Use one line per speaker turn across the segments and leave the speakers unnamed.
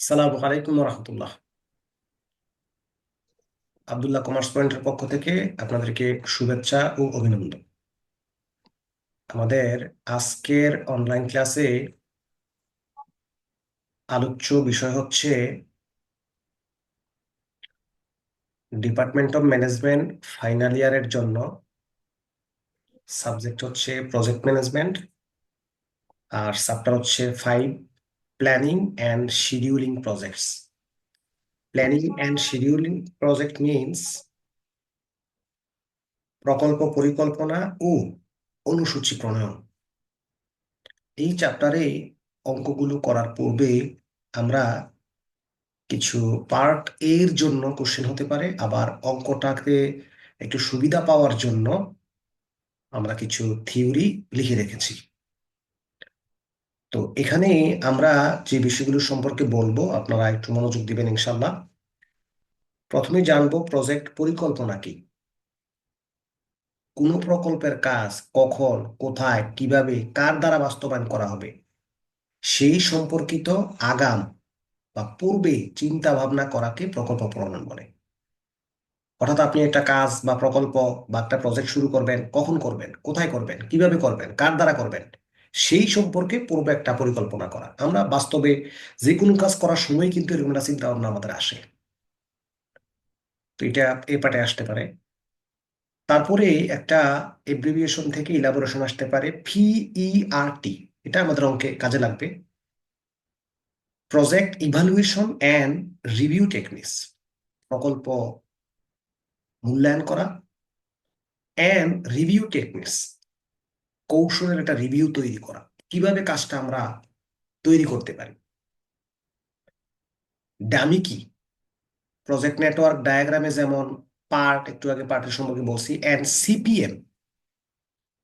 সালামু আলাইকুম রহমতুল্লাহ। আব্দুল্লাহ কমার্স পয়েন্টের পক্ষ থেকে আপনাদেরকে শুভেচ্ছা ও অভিনন্দন। আমাদের আজকের অনলাইন ক্লাসে আলোচ্য বিষয় হচ্ছে ডিপার্টমেন্ট অফ ম্যানেজমেন্ট ফাইনাল ইয়ারের জন্য সাবজেক্ট হচ্ছে প্রজেক্ট ম্যানেজমেন্ট, আর চ্যাপ্টার হচ্ছে 5, planning and scheduling projects. Planning and scheduling project means প্রকল্প পরিকল্পনা ও অনুসূচি প্রণয়ন। এই চ্যাপ্টারে অঙ্কগুলো করার পূর্বে আমরা কিছু পার্ট এর জন্য কোশ্চেন হতে পারে, আবার অঙ্কটাকে একটু সুবিধা পাওয়ার জন্য আমরা কিছু থিওরি লিখে রেখেছি। তো এখানে আমরা যে বিষয়গুলো সম্পর্কে বলবো আপনারা একটু মনোযোগ দিবেন ইনশাল্লাহ। প্রথমে জানবো প্রজেক্ট পরিকল্পনা কি। কোনো প্রকল্পের কাজ কখন, কোথায়, কিভাবে, কার দ্বারা বাস্তবায়ন করা হবে সেই সম্পর্কিত আগাম বা পূর্বে চিন্তা ভাবনা করাকে প্রকল্প প্রণয়ন বলে। অর্থাৎ আপনি একটা কাজ বা প্রকল্প বা একটা প্রজেক্ট শুরু করবেন, কখন করবেন, কোথায় করবেন, কিভাবে করবেন, কার দ্বারা করবেন সেই সম্পর্কে পূর্বে একটা পরিকল্পনা করা। আমরা বাস্তবে যে কোনো কাজ করার সময় কিন্তু এরকম একটা চিন্তা ভাবনা আমাদের আসে। তো এটা এই পার্টে আসতে পারে। তারপরে একটা এব্রিভিয়েশন থেকে ইলাবোরেশন আসতে পারে, PERT। এটা আমাদের অঙ্কে কাজে লাগবে। Project evaluation and review techniques, প্রকল্প মূল্যায়ন করা, অ্যান্ড রিভিউ টেকনিক্স, কৌশলের একটা রিভিউ তৈরি করা, কিভাবে কাজটা আমরা তৈরি করতে পারি। ডামি কি, প্রজেক্ট নেটওয়ার্ক ডায়াগ্রামে যেমন পার্ট, একটু আগে পার্টের সম্পর্কে বলছি, অ্যান্ড সিপিএম।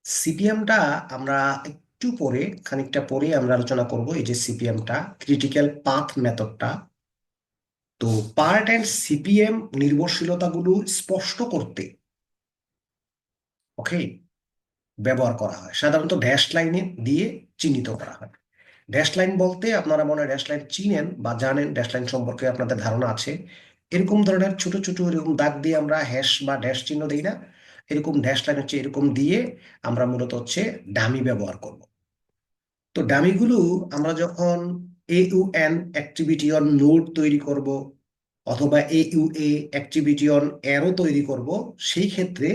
সিপিএমটা আমরা একটু পরে, খানিকটা পরে আমরা আলোচনা করব। এই যে সিপিএমটা, ক্রিটিক্যাল পাথ মেথডটা। তো পার্ট অ্যান্ড সিপিএম নির্ভরশীলতাগুলো স্পষ্ট করতে ওকে ব্যবহার করা হয়, সাধারণত ড্যাশ লাইনে দিয়ে চিহ্নিত করা হয়। ড্যাশ লাইন বলতে আপনারা মনে হয় ড্যাশ লাইন চিনেন বা জানেন, ড্যাশ লাইন সম্পর্কে আপনাদের ধারণা আছে। এরকম ধরনের ছোট ছোট এরকম দাগ দিয়ে আমরা হ্যাশ বা ড্যাশ চিহ্ন দিই না, এরকম ড্যাশ লাইন হচ্ছে এরকম দিয়ে আমরা মূলত হচ্ছে ডামি ব্যবহার করব। তো ডামিগুলো আমরা যখন AUN অ্যাক্টিভিটি অন নোড তৈরি করব অথবা AUA অ্যাক্টিভিটি অন অ্যারো তৈরি করব, সেই ক্ষেত্রে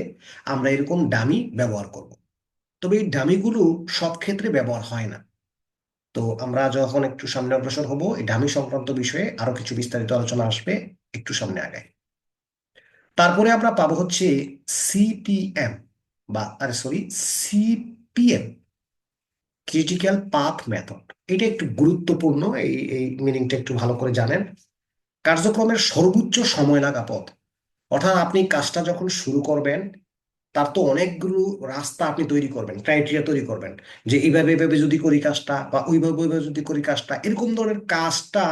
আমরা এরকম ডামি ব্যবহার করব। তবে এই ডামিগুলো সব ক্ষেত্রে ব্যবহার হয় না। তো আমরা যখন একটু সামনে অগ্রসর হব, এই ডামি সংক্রান্ত বিষয়ে আরো কিছু বিস্তারিত আলোচনা আসবে একটু সামনে আগায়। তারপরে আমরা পাবো হচ্ছে সিপিএম, বা আরে sorry, CPM, critical path method. এটা একটু গুরুত্বপূর্ণ, এই এই মিনিংটা একটু ভালো করে জানেন। কার্যক্রমের সর্বোচ্চ সময় লাগা পথ। অর্থাৎ আপনি কাজটা যখন শুরু করবেন, তার তো অনেকগুলো রাস্তা আপনি তৈরি করবেন, ক্রাইটেরিয়া তৈরি করবেন, যে এইভাবে এইভাবে যদি করি কাজটা, বা ওইভাবে ওইভাবে যদি করি কাজটা, এরকম ধরনের কাজটা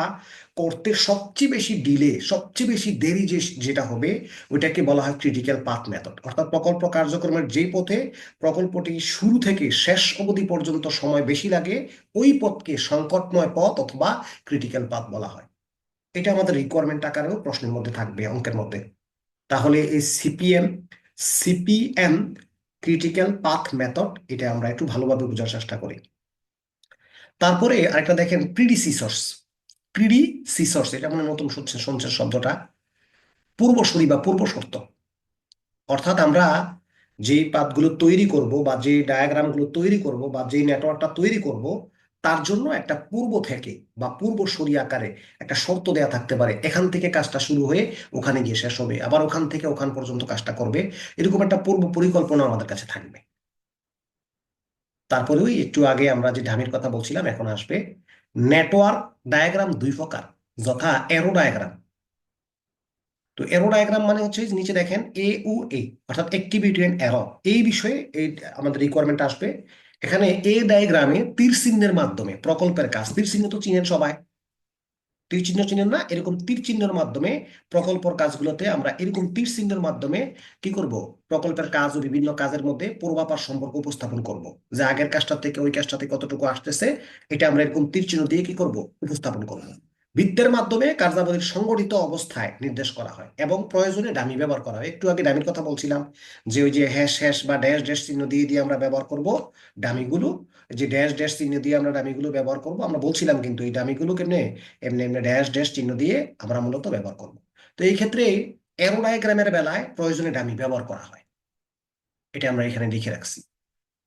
করতে সবচেয়ে বেশি ডিলে, সবচেয়ে বেশি দেরি যেটা হবে, ওইটাকে বলা হয় ক্রিটিক্যাল পাথ মেথড। অর্থাৎ প্রকল্প কার্যক্রমের যে পথে প্রকল্পটি শুরু থেকে শেষ অবধি পর্যন্ত সময় বেশি লাগে, ওই পথকে সংকটময় পথ অথবা ক্রিটিক্যাল পাথ বলা হয়। এটা আমাদের রিকোয়ারমেন্ট আকারেও প্রশ্নের মধ্যে থাকবে, অঙ্কের মধ্যে। তাহলে এই সিপিএম ক্রিটিক্যাল পাথ মেথড, এটা আমরা একটু ভালোভাবে বোঝার চেষ্টা করি। তারপরে আরেকটা দেখেন, প্রিডিসিসর্স। প্রিডিসিসর্স, এটা মানে নতুন শুনছেন শুনছেন শব্দটা, পূর্বসূরি বা পূর্ব শর্ত। অর্থাৎ আমরা যেই পাথগুলো তৈরি করব বা যে ডায়াগ্রামগুলো তৈরি করব বা যেই নেটওয়ার্কটা তৈরি করব, তার জন্য একটা পূর্ব থেকে বা পূর্বসূরি আকারে একটা শর্ত দেয়া থাকতে পারে, এখান থেকে কাজটা শুরু হয়ে ওখানে গিয়ে শেষ হবে, আবার ওখান থেকে ওখান পর্যন্ত কাজটা করবে। এরকম একটা পূর্ব পরিকল্পনা আমাদের কাছে থাকবে। তারপরে ওই একটু আগে আমরা যে ঢামির কথা বলছিলাম, এখন আসবে নেটওয়ার্ক ডায়াগ্রাম। দুই প্রকার, যথা এরো ডায়াগ্রাম। তো এরো ডায়াগ্রাম মানে হচ্ছে যে নিচে দেখেন AUA, অর্থাৎ অ্যাক্টিভিটি এন্ড এরর। এই বিষয়ে এই আমাদের রিকোয়ারমেন্ট আসবে। এখানে এ ডায়াগ্রামে তীর চিহ্নের মাধ্যমে প্রকল্পের কাজ, তীর চিহ্ন তো চিনেন সবাই, তীর চিহ্ন চিনেন না, এরকম তীর চিহ্নের মাধ্যমে প্রকল্পের কাজগুলোতে আমরা এরকম তীর চিহ্নের মাধ্যমে কি করব, প্রকল্পের কাজ ও বিভিন্ন কাজের মধ্যে পূর্বাভাস সম্পর্ক উপস্থাপন করব, যে আগের কাজটা থেকে ওই কাজটাতে কতটুকু আসতেছে, এটা আমরা এরকম তীর চিহ্ন দিয়ে কি করব, উপস্থাপন করব। বৃত্তের মাধ্যমে কার্যাবলীর সংগঠিত অবস্থায় নির্দেশ করা হয় এবং প্রয়োজনে ডামি ব্যবহার করা হয়। একটু আগে ডামির কথা বলছিলাম যে ওই যে হ্যাশ হ্যাশ বা ড্যাশ ড্যাশ চিহ্ন দিয়ে দিয়ে আমরা ব্যবহার করব ডামিগুলো, যে ড্যাশ ড্যাশ চিহ্ন দিয়ে আমরা ডামিগুলো ব্যবহার করব আমরা বলছিলাম, কিন্তু এই ডামিগুলো কেমনে এমনি এমনি ড্যাশ ড্যাশ চিহ্ন দিয়ে আমরা মূলত ব্যবহার করব। তো এই ক্ষেত্রে অ্যারো ডায়াগ্রামের বেলায় প্রয়োজনে ডামি ব্যবহার করা হয়, এটা আমরা এখানে লিখে রাখছি।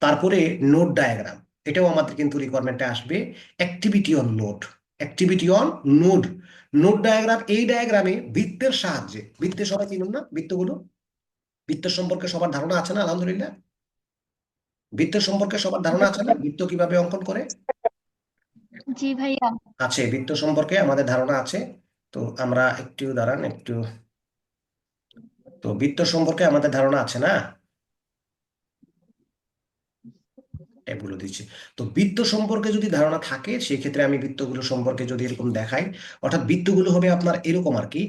তারপরে নোড ডায়াগ্রাম, এটাও আমাদের কিন্তু রিকোয়ারমেন্টে আসবে। Activity on node, activity on node, node diagram, এই ডায়াগ্রামে বৃত্তের সাহায্যে, বৃত্তের সবাই চিনুন না বৃত্তগুলো, বৃত্তের সম্পর্কে সবার ধারণা আছে না আলহামদুলিল্লাহ? বৃত্তের সম্পর্কে সবার ধারণা আছে না, বৃত্ত কিভাবে অঙ্কন করে?
জি ভাইয়া।
আছে, বৃত্ত সম্পর্কে আমাদের ধারণা আছে। তো আমরা একটু দাঁড়ান একটু, তো বৃত্ত সম্পর্কে আমাদের ধারণা আছে না, এগুলো দিচ্ছি। তো বৃত্ত সম্পর্কে যদি ধারণা থাকে সেক্ষেত্রে আমি বৃত্তগুলো সম্পর্কে যদি এরকম দেখাই, অর্থাৎ বৃত্তগুলো হবে আপনার এরকম আর কি,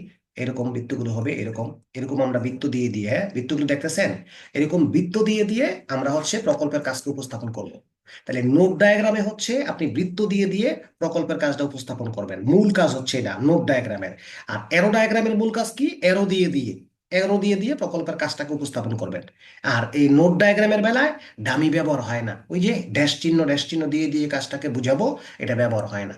এরকম বৃত্তগুলো হবে এরকম, এরকম আমরা বৃত্ত দিয়ে দিয়ে, হ্যাঁ বৃত্তগুলো দেখতেছেন, এরকম বৃত্ত দিয়ে দিয়ে আমরা হচ্ছে প্রকল্পের কাজকে উপস্থাপন করব। তাহলে নোড ডায়াগ্রামে হচ্ছে আপনি বৃত্ত দিয়ে দিয়ে প্রকল্পের কাজটা উপস্থাপন করবেন, মূল কাজ হচ্ছে এটা নোড ডায়াগ্রামের। আর অ্যারো ডায়াগ্রামের মূল কাজ কি, অ্যারো দিয়ে দিয়ে, অ্যারো দিয়ে দিয়ে প্রকল্পের কাজটাকে উপস্থাপন করবেন। আর এই নোড ডায়াগ্রামের বেলায় ডামি ব্যবহার হয় না, ওই যে ড্যাশ চিহ্ন দিয়ে দিয়ে কাজটাকে বুঝাবো, এটা ব্যবহার হয় না।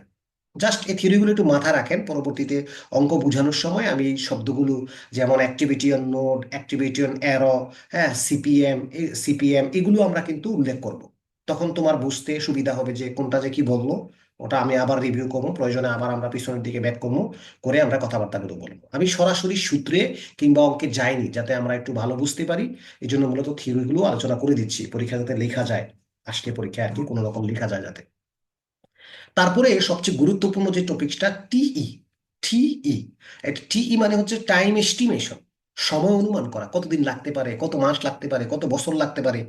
জাস্ট এই থিওরিগুলো একটু মাথায় রাখেন, পরবর্তীতে অঙ্ক বোঝানোর সময় আমি এই শব্দগুলো, যেমন activity on node, activity on arrow, হ্যাঁ সিপিএম, সিপিএম, এগুলো আমরা কিন্তু উল্লেখ করব। তখন তোমার বুঝতে সুবিধা হবে যে কোনটা যে কি বললো, ওটা আমি আবার রিভিউ করবো, প্রয়োজনে আবার আমরা পিছনের দিকে ব্যাক করবো, করে আমরা কথাবার্তাগুলো বলবো। আমি সরাসরি সূত্রে কিংবা অঙ্কে যাইনি, যাতে আমরা একটু ভালো বুঝতে পারি, এই জন্য মূলত থিওরিগুলো আলোচনা করে দিচ্ছি, পরীক্ষা যাতে লেখা যায়, আসলে পরীক্ষায় আর কি কোনো রকম লেখা যায় যাতে। তারপরে সবচেয়ে গুরুত্বপূর্ণ যে টপিকসটা টিই, টিই, টিই মানে হচ্ছে টাইম এস্টিমেশন, সময় অনুমান করা, কতদিন লাগতে পারে, কত মাস লাগতে পারে, কত বছর লাগতে পারে।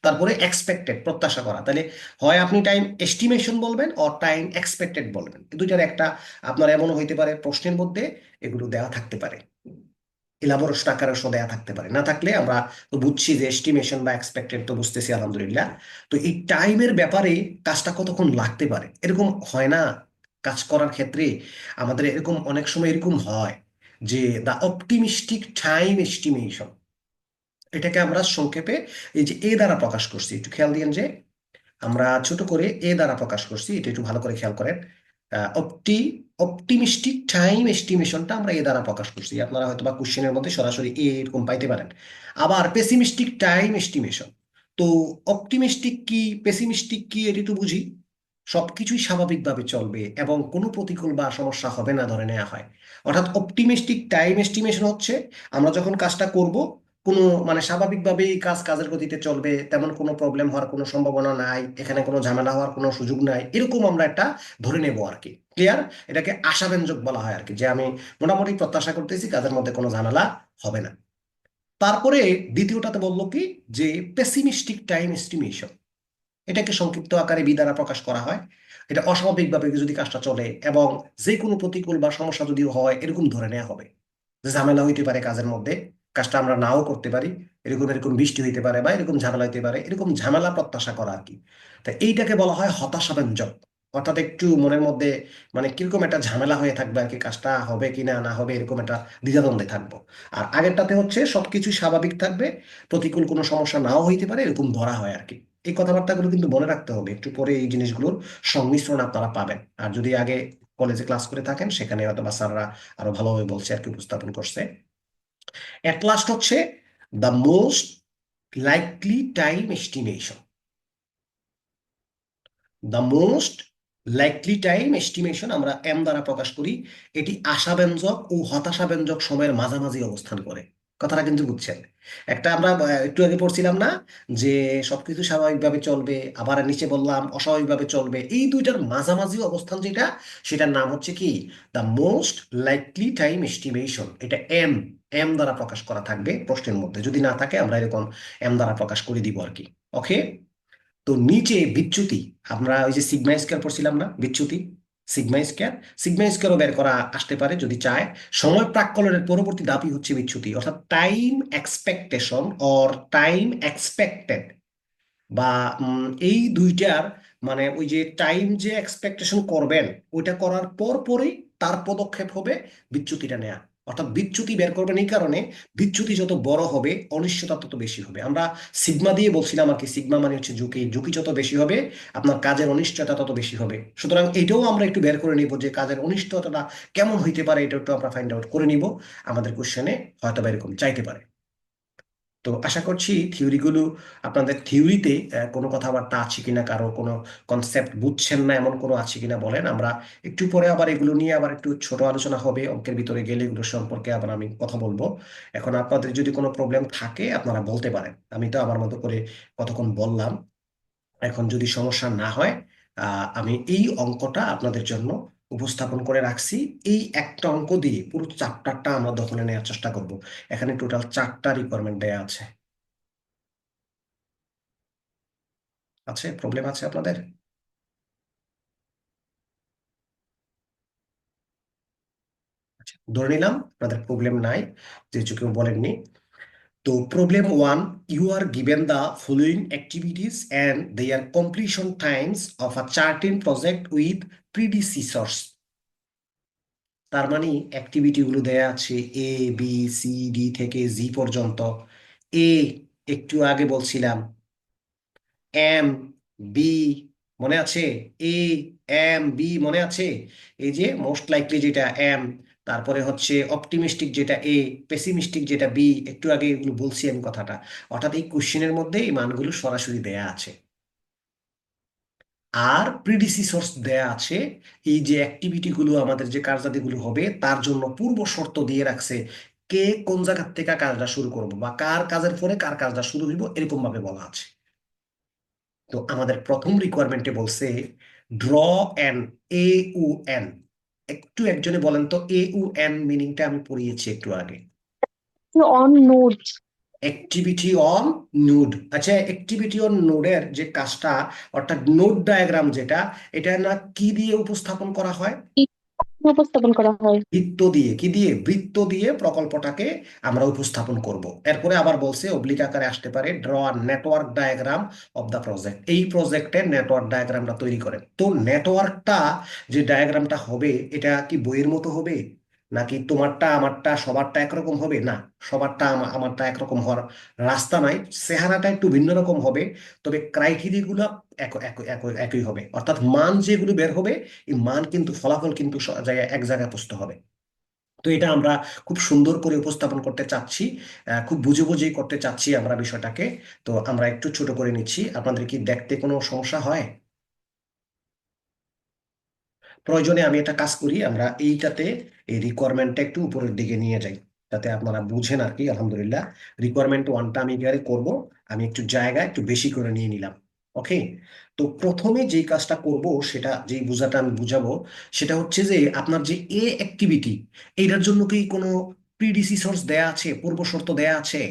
তারপরে এক্সপেক্টেড, প্রত্যাশা করা, তাহলে হয় আপনি টাইম এস্টিমেশন বলবেন অর টাইম এক্সপেক্টেড বলবেন, এই দুইটার একটা আপনার এমন হইতে পারে প্রশ্নের মধ্যে এগুলো দেওয়া থাকতে পারে, ইলাবোরেশন আকারে দেয়া থাকতে পারে, না থাকলে আমরা তো বুঝছি যে এস্টিমেশন বা এক্সপেক্টেড তো বুঝতেছি আলহামদুলিল্লাহ। তো এই টাইমের ব্যাপারে কাজটা কতক্ষণ লাগতে পারে এরকম হয় না কাজ করার ক্ষেত্রে, আমাদের এরকম অনেক সময় এরকম হয় যে দা অপটিমিস্টিক টাইম এস্টিমেশন, এটাকে আমরা সংক্ষেপে এই যে এ দ্বারা প্রকাশ করছি, একটু খেয়াল দিয়েন যে আমরা ছোট করে এ দ্বারা প্রকাশ করছি, এটা একটু ভালো করে খেয়াল করেন। অপটি অপটিমিস্টিক টাইম এস্টিমেশনটা আমরা এ দ্বারা প্রকাশ করছি, আপনারা হয়তো বা কোশ্চেনের মধ্যে সরাসরি এরকম পাইতে পারেন। আবার পেসিমিস্টিক টাইম এস্টিমেশন, তো অপটিমিস্টিক কি পেসিমিস্টিক কি এটি তো বুঝি, সবকিছুই স্বাভাবিকভাবে চলবে এবং কোনো প্রতিকূল বা সমস্যা হবে না ধরে নেওয়া হয়। অর্থাৎ অপটিমিস্টিক টাইম এস্টিমেশন হচ্ছে আমরা যখন কাজটা করব, কোনো মানে স্বাভাবিকভাবেই কাজ কাজের গতিতে চলবে, তেমন কোনো প্রবলেম হওয়ার কোনো সম্ভাবনা নাই, এখানে কোনো ঝামেলা হওয়ার কোনো সুযোগ নাই, এরকম আমরা একটা ধরে নেবো আর কি, ক্লিয়ার? এটাকে আশাব্যঞ্জক বলা হয় আর কি, যে আমি মোটামুটি প্রত্যাশা করতেছি কাজের মধ্যে কোনো ঝামেলা হবে না। তারপরে দ্বিতীয়টাতে বললো কি, যে পেসিমিস্টিক টাইম এস্টিমেশন, এটাকে সংক্ষিপ্ত আকারে বি দ্বারা প্রকাশ করা হয়। এটা অস্বাভাবিকভাবে যদি কাজটা চলে এবং যে কোনো প্রতিকূল বা সমস্যা যদি হয় এরকম ধরে নেওয়া হবে, যে ঝামেলা হইতে পারে কাজের মধ্যে, কাজটা আমরা নাও করতে পারি, এরকম এরকম বৃষ্টি হইতে পারে বা এরকম ঝামেলা হইতে পারে, এরকম ঝামেলা প্রত্যাশা করা আর কি। তাই এইটাকে বলা হয় হতাশাব্যঞ্জক, অর্থাৎ একটু মনের মধ্যে মানে কিরকম একটা ঝামেলা হয়ে থাকবে আর কি, কাজটা হবে কি না না হবে এরকম একটা দ্বিধাদ্বন্দ্বে থাকবো। আর আগেরটাতে হচ্ছে সবকিছু স্বাভাবিক থাকবে, প্রতিকূল কোনো সমস্যা নাও হইতে পারে, এরকম ধরা হয় আর কি। এই কথাবার্তাগুলো কিন্তু মনে রাখতে হবে, একটু পরে এই জিনিসগুলোর সংমিশ্রণ আপনারা পাবেন। আর যদি আগে কলেজে ক্লাস করে থাকেন সেখানে হয়তো বা স্যাররা আরো ভালোভাবে বলছে আর কি, উপস্থাপন করছে। এট লাস্ট হচ্ছে the most likely time estimation, the most likely time estimation আমরা এম দ্বারা প্রকাশ করি, এটি আশাব্যঞ্জক ও হতাশাব্যঞ্জক সময়ের মাঝামাঝি অবস্থান করে। কথাটা কিন্তু বুঝছেন, একটা আমরা একটু আগে পড়ছিলাম না যে সবকিছু স্বাভাবিকভাবে চলবে, আবার নিচে বললাম অস্বাভাবিকভাবে চলবে, এই দুইটার মাঝামাঝি অবস্থান যেটা, সেটার নাম হচ্ছে কি the most likely time estimation. এটা এম, এম দ্বারা প্রকাশ করা থাকবে প্রশ্নের মধ্যে, যদি না থাকে আমরা এরকম এম দ্বারা প্রকাশ করে দিব আর কি। ওকে, তো নিচে বিচ্যুতি, আমরা ওই যে সিগমা স্কয়ার পড়ছিলাম না বিচ্যুতি, সিগমা স্কয়ার, সিগমা স্কয়ারও বের করা আসতে পারে যদি চায়। সময় প্রাক্কলনের পরবর্তী ধাপই হচ্ছে বিচ্যুতি, অর্থাৎ time expectation or time expected, বা এই দুইটার মানে ওই যে টাইম যে এক্সপেকটেশন করবেন ওইটা করার পর পরই তার পদক্ষেপ হবে বিচ্যুতিটা নেয়া। অর্থাৎ বিচ্যুতি বের করবেন এই কারণে, বিচ্যুতি যত বড় হবে অনিশ্চয়তা তত বেশি হবে। আমরা সিগমা দিয়ে বলছিলাম আর কি, সিগমা মানে হচ্ছে ঝুঁকি, ঝুঁকি যত বেশি হবে আপনার কাজের অনিশ্চয়তা তত বেশি হবে। সুতরাং এটাও আমরা একটু বের করে নিব যে কাজের অনিশ্চয়তাটা কেমন হইতে পারে, এটা একটু আমরা ফাইন্ড আউট করে নিব। আমাদের কোশ্চেনে হয়তো বা এরকম চাইতে পারে। তো আশা করছি থিওরিগুলো, আপনাদের থিওরিতে কোনো কথাবার্তা আছে কিনা, কারো কোনো কনসেপ্ট বুঝছেন না এমন কোনো আছে কিনা বলেন। আমরা একটু পরে আবার এগুলো নিয়ে আবার একটু ছোট আলোচনা হবে, অঙ্কের ভিতরে গেলে এগুলো সম্পর্কে আবার আমি কথা বলবো। এখন আপনাদের যদি কোনো প্রবলেম থাকে আপনারা বলতে পারেন, আমি তো আমার মতো করে কতক্ষণ বললাম। এখন যদি সমস্যা না হয়, আমি এই অঙ্কটা আপনাদের জন্য উপস্থাপন করে রাখছি। এই একটা অঙ্ক দিয়ে পুরো চ্যাপ্টারটা আমরা দখলে নেওয়ার চেষ্টা করব। এখানে টোটাল 4টা রিকোয়ারমেন্ট দেয়া আছে। আছে প্রবলেম আছে আপনাদের? আচ্ছা, ধরে নিলাম আপনাদের প্রবলেম নাই, যেহেতু কেউ বলেননি। তো problem one, you are given the following activities and their completion times of a certain project with predecessors. তার মানে অ্যাক্টিভিটি গুলো দেয়া আছে এ, বি, সি, ডি থেকে জি পর্যন্ত। এ একটু আগে বলছিলাম, এম, বি, মনে আছে? এ, এম, বি মনে আছে? এই যে মোস্ট লাইকলি যেটা এম, তারপরে হচ্ছে অপটিমিস্টিক যেটা এ, পেসিমিস্টিক যেটা বি, একটু আগে এগুলো বলছি আমি কথাটা। অর্থাৎ এই কোশ্চেনের মধ্যে এই মানগুলো সরাসরি দেয়া আছে। আর প্রিডিসিসর্স দেয়া আছে, এই যে অ্যাক্টিভিটি গুলো আমাদের যে কার্যাদিগুলো হবে তার জন্য পূর্ব শর্ত দিয়ে রাখছে, কে কোন জায়গা থেকে কাজটা শুরু করবো বা কার কাজের পরে কার কাজটা শুরু হইব, এরকম ভাবে বলা আছে। তো আমাদের প্রথম রিকোয়ারমেন্টে বলছে draw an A U N. একটু একজনে বলেন তো এ ইউ এন মিনিংটা, আমি পড়িয়েছি একটু আগে।
On note.
Activity on node. আচ্ছা, অ্যাক্টিভিটি অন নোডের যে কাজটা, অর্থাৎ নোড ডায়াগ্রাম যেটা, এটা না কি দিয়ে উপস্থাপন করা হয়?
উপস্থাপন করা হয়।
বৃত্ত দিয়ে। কি দিয়ে? বৃত্ত দিয়ে প্রকল্পটাকে আমরা উপস্থাপন করব। এরপরে আবার বলছে অব্লিক আকারে আসতে পারে, draw network diagram of the project. এই প্রজেক্টের নেটওয়ার্ক ডায়াগ্রামটা তৈরি করেন। তো নেটওয়ার্কটা যে ডায়াগ্রামটা হবে, এটা কি বইয়ের মতো হবে, নাকি তোমারটা আমারটা সবারটা একরকম হবে? না, সবারটা আমারটা একরকম হওয়ার রাস্তা নাই। চেহারাটা একটু ভিন্ন রকম হবে, তবে ক্রাইটেরিয়া গুলো একই হবে। অর্থাৎ মান যেগুলো বের হবে, এই মান কিন্তু, ফলাফল কিন্তু জায়গায় এক জায়গায় বসতে হবে। তো এটা আমরা খুব সুন্দর করে উপস্থাপন করতে চাচ্ছি, খুব বুঝে বুঝেই করতে চাচ্ছি আমরা বিষয়টাকে। তো আমরা একটু ছোট করে নিচ্ছি। আপনাদের কি দেখতে কোনো সমস্যা হয়? প্রয়োজনে আমি একটা কাজ করি, আমরা এইটাতে এই রিকোয়ারমেন্টটা একটু উপরের দিকে নিয়ে যাই, যাতে আপনারা বুঝেন আর কি। আলহামদুলিল্লাহ, রিকোয়ারমেন্ট ওয়ানটা আমি এবারে করব, আমি একটু জায়গা একটু বেশি করে নিয়ে নিলাম। ওকে। তো প্রথমে যেই কাজটা করব, সেটা যেই বোঝাটা আমি বুঝাবো, সেটা হচ্ছে যে আপনার যে এ অ্যাক্টিভিটি, এইটার জন্য কি কোনো প্রিডিসিসর্স দেয়া আছে, পূর্ব শর্ত দেয়া আছে?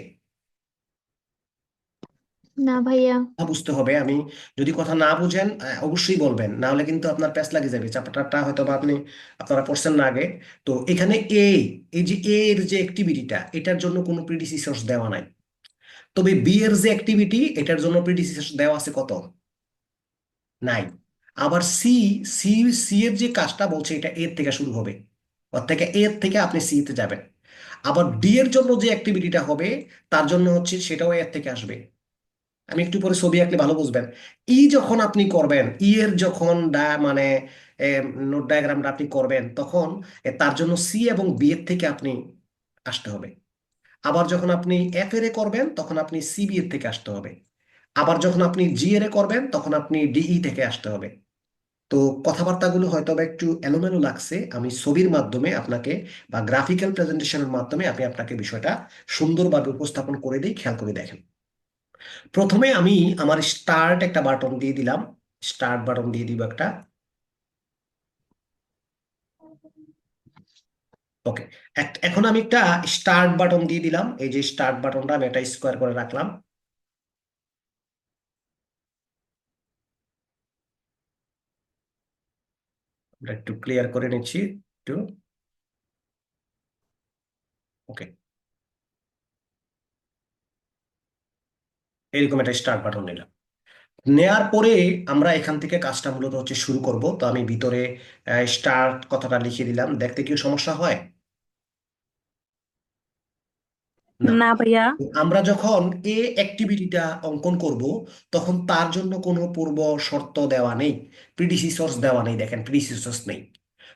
না ভাইয়া।
বুঝতে হবে। আমি যদি কথা না বুঝেন অবশ্যই বলবেন, না হলে কিন্তু আপনার প্যাচ লাগে যাবে, চ্যাপ্টারটা হয়তো বা আপনারা পড়ছেন না আগে। তো এখানে এই যে এ এর যে অ্যাক্টিভিটিটা, এটার জন্য কোনো প্রিডিসিসর্স দেওয়া নাই। তবে বি এর যে অ্যাক্টিভিটি, এটার জন্য প্রিডিসিসর্স দেওয়া আছে কত? নাই। আবার সি, সি সি এর যে কাজটা বলছে, এটা এর থেকে শুরু হবে, ওর থেকে এর থেকে আপনি সি তে যাবেন। আবার ডি এর জন্য যে অ্যাক্টিভিটিটা হবে, তার জন্য হচ্ছে সেটাও এর থেকে আসবে। আমি একটু পরে ছবি আঁকলে ভালো বুঝবেন। ই যখন আপনি করবেন, ই এর যখন মানে নোট ডায়াগ্রামটা আপনি করবেন, তখন তার জন্য সি এবং বি এর থেকে আপনি আসতে হবে। আবার যখন আপনি এফ এর এ করবেন, তখন আপনি সি বি এর থেকে আসতে হবে। আবার যখন আপনি জি এর এ করবেন, তখন আপনি ডিই থেকে আসতে হবে। তো কথাবার্তাগুলো হয়তো বা একটু এলোমেলো লাগছে, আমি ছবির মাধ্যমে আপনাকে বা গ্রাফিক্যাল প্রেজেন্টেশনের মাধ্যমে আমি আপনাকে বিষয়টা সুন্দরভাবে উপস্থাপন করে দিই, খেয়াল করে দেখেন। প্রথমে আমি আমার স্টার্ট একটা বাটন দিয়ে দিলাম, স্টার্ট বাটন দিয়ে দিব একটা। ওকে। এখন আমি একটা স্টার্ট বাটন দিয়ে দিলাম, এই যে স্টার্ট বাটনটা আমি একটা স্কোয়ার করে রাখলাম। আমরা একটু ক্লিয়ার করে নিচ্ছি একটু। ওকে, এরকম একটা স্টার্ট বাটন নিলাম। নেয়ার পরে আমরা এখান থেকে কাজটা মূলত হচ্ছে শুরু করব। তো আমি ভিতরে স্টার্ট কথাটা লিখে দিলাম, দেখতে কি সমস্যা হয়? না।
না ভাইয়া।
আমরা যখন এ অ্যাক্টিভিটিটা অঙ্কন করব, তখন তার জন্য কোনো পূর্ব শর্ত দেওয়া নেই, প্রিডিসিসর্স দেওয়া নেই, দেখেন প্রিডিসিসর্স নেই।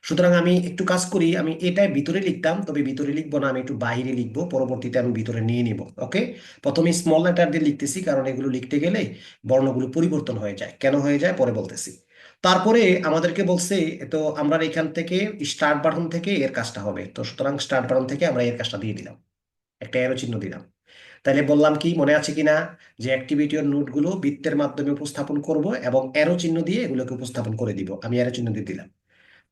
সুতরাং আমি একটু কাজ করি, আমি এটাই ভিতরে লিখতাম, তবে ভিতরে লিখবো না, আমি একটু বাইরে লিখবো, পরবর্তীতে আমি ভিতরে নিয়ে নিব। ওকে, প্রথমে স্মল লেটার দিয়ে লিখতেছি, কারণ এগুলো লিখতে গেলে বর্ণগুলো পরিবর্তন হয়ে যায়, কেন হয়ে যায় পরে বলতেছি। তারপরে আমাদেরকে বলছে, তো আমরা এখান থেকে স্টার্ট বাটন থেকে এর কাজটা হবে, তো সুতরাং স্টার্ট বাটন থেকে আমরা এর কাজটা দিয়ে দিলাম, একটা এরো চিহ্ন দিলাম। তাইলে বললাম কি, মনে আছে কিনা, যে অ্যাক্টিভিটি ও নোটগুলো বৃত্তের মাধ্যমে উপস্থাপন করব এবং অ্যারো চিহ্ন দিয়ে এগুলোকে উপস্থাপন করে দিব, আমি অ্যারো চিহ্ন দিয়ে দিলাম।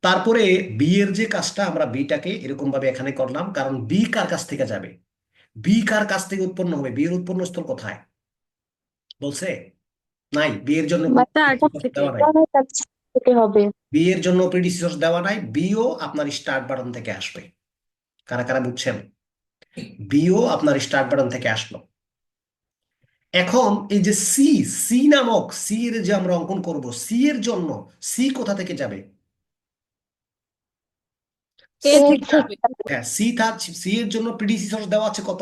তারপরে বি এর যে কাজটা, আমরা বিটাকে এরকম ভাবে এখানে করলাম, কারণ বি কার কাছ থেকে যাবে, বি কার কাছ থেকে উৎপন্ন হবে, বি এর উৎপন্ন স্থল কোথায় বলছে? নাই, বি এর জন্য কোনো
তার কাছ
predecessor
থেকে।
দেওয়া নাই,
তার কাছ থেকে হবে।
বি এর জন্য প্রিডিসিসর দেওয়া নাই, বিও আপনার স্টার্ট বাটন থেকে আসবে। কারা কারা বুঝছেন? বিও আপনার স্টার্ট বাটন থেকে আসলো। এখন এই যে সি, সি নামক সি এর যে আমরা অঙ্কন করব, সি এর জন্য সি কোথা থেকে যাবে?
এ
এ
থেকে
থেকে
যাবে।
হ্যাঁ, সি এর জন্য প্রিডিসিসর দেওয়া আছে কত?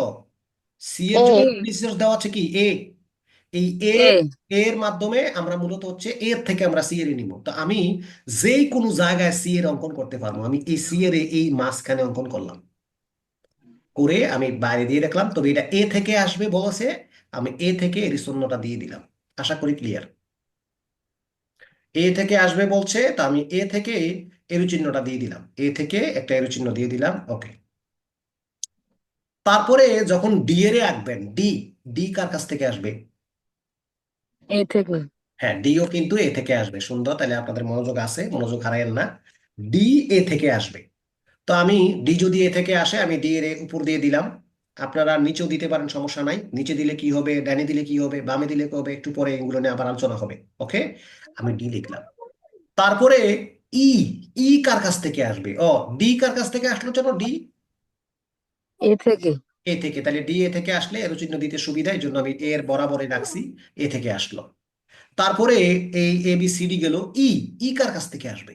সি এর জন্য
এ।
এ।
প্রিডিসিসর দেওয়া আছে কি? এ। এই এ
এ।
এর মাধ্যমে আমরা মূলত হচ্ছে এর থেকে আমরা সি এর নিব। তো আমি যেই কোনো জায়গায় সি এর অঙ্কন করতে পারবো, আমি এই সি এর এই মাঝখানে অঙ্কন করলাম, করে আমি বাইরে দিয়ে রাখলাম, তবে এটা এ থেকে আসবে বলেছে, আমি এ থেকে এর শূন্যটা দিয়ে দিলাম। আশা করি ক্লিয়ার। এ থেকে আসবে বলছে, তো আমি এ থেকে এরো চিহ্নটা দিয়ে দিলাম, এ থেকে একটা এরো চিহ্ন দিয়ে দিলাম। ওকে, তারপরে যখন ডি এর আঁকবেন, ডি, ডি কার কাছ থেকে আসবে?
এ থেকে।
হ্যাঁ, ডিও কিন্তু এ থেকে আসবে। সুন্দর, তাহলে আপনাদের মনোযোগ আছে, মনোযোগ হারায়েন না। ডি এ থেকে আসবে। তো আমি ডি যদি এ থেকে আসে, আমি ডি এর উপর দিয়ে দিলাম। আপনারা নিচেও দিতে পারেন, সমস্যা নাই। নিচে দিলে কি হবে, ডানে দিলে কি হবে, বামে দিলে কি হবে, একটু পরে এগুলো নিয়ে আবার আলোচনা হবে। ওকে, আমি ডি লিখলাম। তারপরে ই, ই কার কাছ থেকে আসবে? ও, ডি কার কাছ থেকে আসলো, চলো ডি
এ থেকে।
এ থেকে, তাহলে ডি এ থেকে আসলে এরো চিহ্ন দিতে সুবিধা, এই জন্য আমি এর বরাবরই রাখছি, এ থেকে আসলো। তারপরে এই এ বি সি ডি গেল, ই, ই কার কাছ থেকে আসবে?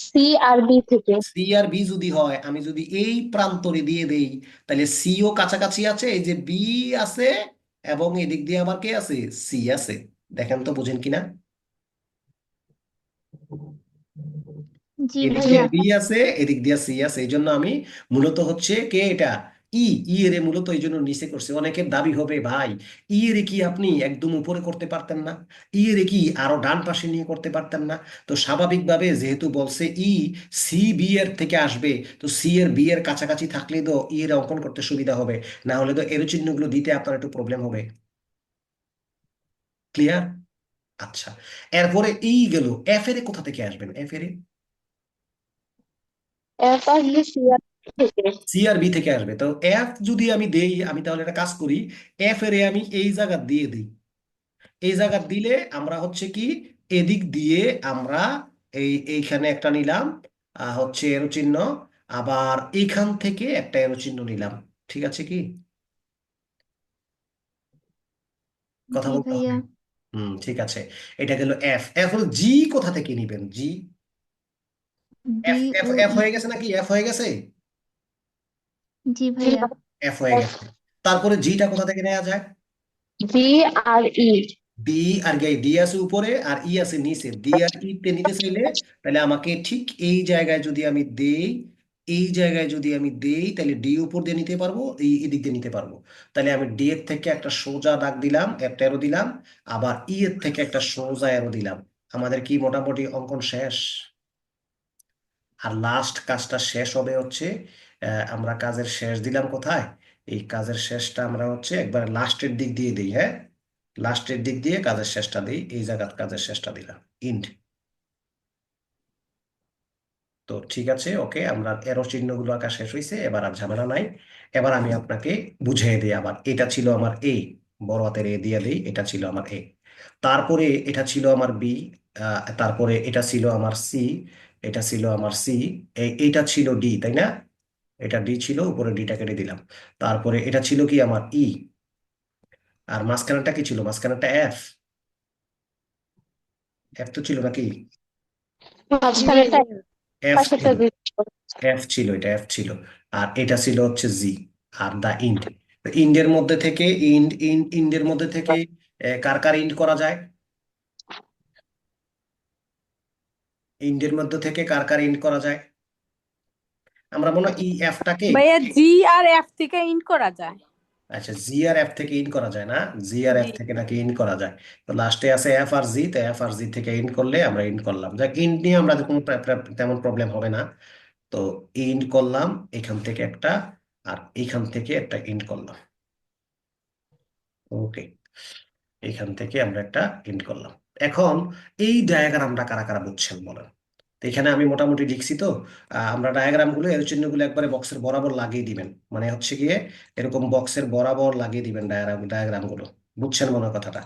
সি আর বি থেকে।
সি আর বি যদি হয়, আমি যদি এই প্রান্তরে দিয়ে দেই, তাহলে সিও কাছাকাছি আছে, এই যে বি আছে, এবং এদিক দিয়ে আবার কে আছে, সি আছে। দেখেন তো বুঝেন কিনা।
জি
এদিক দিয়ে
ভাইয়া।
বি আছে, এদিক দিয়ে সি আছে, এই জন্য আমি মূলত হচ্ছে কে এটা, ই, ই এর মূলত এই জন্য নিচে করছে। অনেকের দাবি হবে, ভাই ই এর কি আপনি একদম উপরে করতে পারতেন না, ই এর কি আরো ডান পাশে নিয়ে করতে পারতেন না? তো স্বাভাবিকভাবে যেহেতু বলছে ই সি বি এর থেকে আসবে, তো সি এর বি এর কাছাকাছি থাকলে তো ই এর অঙ্কন করতে সুবিধা হবে, না হলে তো এর চিহ্নগুলো দিতে আপনার একটু প্রবলেম হবে। ক্লিয়ার? আচ্ছা, এরপরে ই গেল, এফ এর কোথা থেকে আসবেন, এফ এর?
এফ আসবে সি আর বি থেকে।
সি আর বি থেকে আসবে। তো এফ যদি আমি দেই, আমি তাহলে একটা কাজ করি, এফ এর আমি এই জায়গা দিয়ে দিই। এই জায়গা দিলে আমরা হচ্ছে কি, এদিক দিয়ে আমরা এইখানে একটা নিলাম, হচ্ছে এরো চিহ্ন, আবার এইখান থেকে একটা এরো চিহ্ন নিলাম। ঠিক আছে কি, কথা
জি
বলতে হবে?
ভাইয়া।
ঠিক আছে। এটা গেল এফ। এফ হলো জি, কোথা থেকে নিবেন জি?
বি
এফ এফ
ও
এফ
ই
হয়ে গেছে
থেকে।
নাকি, এফ হয়ে গেছে?
জি ভাইয়া।
এফ হয়ে গেছে। তারপরে জিটা কোথা থেকে নেওয়া যায়?
বি আর ই।
ডি আর ডি আছে উপরে আর ই আছে নিচে, ডি আর ই তে নিতে চাইলে, তাহলে আমাকে ঠিক এই জায়গায় যদি আমি দেই, এই জায়গায় যদি আমি দেই, তাহলে ডি উপর দিয়ে নিতে পারবো, এই এদিক দিয়ে নিতে পারবো। তাহলে আমি ডি এর থেকে একটা সোজা দাগ দিলাম, একটা অ্যারো দিলাম, আবার ই এর থেকে একটা সোজা অ্যারো দিলাম। আমাদের কি মোটামুটি অঙ্কন শেষ। আর লাস্ট কাজটা শেষ হবে হচ্ছে, আমরা কাজের শেষ দিলাম কোথায়, এই কাজের শেষটা আমরা হচ্ছে একবার লাস্টের দিক দিয়ে দিই। হ্যাঁ, লাস্টের দিক দিয়ে কাজের শেষটা দিই, এই জায়গার কাজের শেষটা দিলাম, ইন্ড। তো ঠিক আছে, ওকে, আমরা এরো চিহ্নগুলো আঁকা শেষ হয়েছে, এবার আর ঝামেলা নাই। এবার আমি আপনাকে বুঝিয়ে দিই, আবার এটা ছিল আমার এ, বড় হাতের এ দিয়ে দিই, এটা ছিল আমার এ। তারপরে এটা ছিল আমার বি, তারপরে এটা ছিল আমার সি, এটা ছিল আমার সি, এইটা ছিল ডি, তাই না? এটা ডি ছিল, উপরে ডিটা কেটে দিলাম। তারপরে এটা ছিল কি আমার ই, আর মাঝখানেরটা কি ছিল, মাঝখানেরটা এফ। এফ তো ছিল নাকি?
মাঝখানেরটা
এফ
পাশেরটা
ছিল,
জি।
এফ ছিল, এটা এফ ছিল। আর এটা ছিল হচ্ছে জি। আর দা ইন্ড, ইন্ডের মধ্যে থেকে ইন্ডের মধ্যে থেকে কার কার ইন্ড করা যায়? ইন্ডের মধ্যে থেকে কার কার ইন্ড করা যায়? আমরা মনে হয় ই এফটাকে,
ভাইয়া জি আর এফ থেকে ইন করা যায়।
আচ্ছা জি আর এফ থেকে ইন করা যায় না, জি আর
জি
এফ থেকে নাকি ইন করা যায়। তো লাস্টে আছে এফ আর জি, তো এফ আর জি থেকে ইন করলে আমরা ইন করলাম, যাক ইন্ড নিয়ে আমরা কোনো তেমন প্রবলেম হবে না। তো ইন্ড করলাম এখান থেকে একটা, আর এইখান থেকে একটা ইন্ড করলাম। ওকে, এখান থেকে আমরা একটা ইন্ড করলাম। এখন এই ডায়াগ্রামটা কারা কারা বুঝছেন বলেন? তো এখানে আমি মোটামুটি লিখছি তো, আমরা ডায়াগ্রামগুলো এর চিহ্নগুলো একবারে বক্সের বরাবর লাগিয়ে দিবেন, মানে হচ্ছে গিয়ে এরকম বক্সের বরাবর লাগিয়ে দিবেন ডায়াগ্রামগুলো। বুঝছেন মনে হয় কথাটা?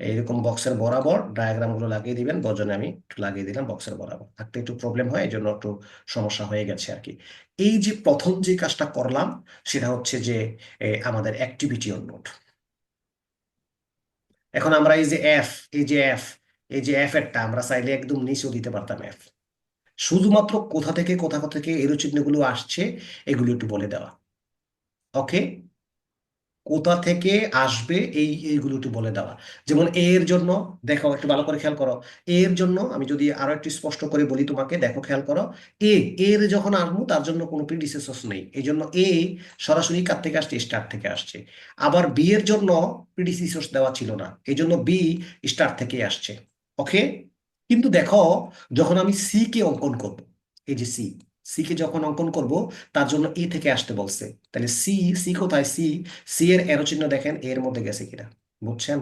এইরকম বক্সের বরাবর ডায়াগ্রামগুলো লাগিয়ে দিবেন, বজনে আমি একটু লাগিয়ে দিলাম বক্সের বরাবর, থাকতে একটু প্রবলেম হয় এই জন্য একটু সমস্যা হয়ে গেছে আর কি। এই যে প্রথম যে কাজটা করলাম সেটা হচ্ছে যে আমাদের অ্যাক্টিভিটি অন নোট। এখন আমরা এই যে এফ, এই যে এফ, এই যে এফ এরটা আমরা চাইলে একদম নিচেও দিতে পারতাম এফ, শুধুমাত্র কোথা থেকে এরো চিহ্নগুলো আসছে এগুলো একটু বলে দেওয়া। ওকে, কোথা থেকে আসবে এইগুলো একটু বলে দেওয়া। যেমন এ এর জন্য দেখো, একটু ভালো করে খেয়াল করো। এ এর জন্য আমি যদি আরো একটু স্পষ্ট করে বলি তোমাকে, দেখো খেয়াল করো। এ এর যখন আসবো তার জন্য কোনো প্রিডিসেসর নেই, এই জন্য এ সরাসরি কার থেকে আসছে? স্টার থেকে আসছে। আবার বি এর জন্য প্রিডিসেসর দেওয়া ছিল না, এই জন্য বি স্টার থেকে আসছে। ওকে, কিন্তু দেখো যখন আমি সি কে অঙ্কন করব, এই যে সি, সি কে যখন অঙ্কন করব তার জন্য এ থেকে আসতে বলছে, তাহলে সি, সি কোথায়? সি, সি এর এরো চিহ্ন দেখেন এর মধ্যে গেছে কিনা, বুঝছেন?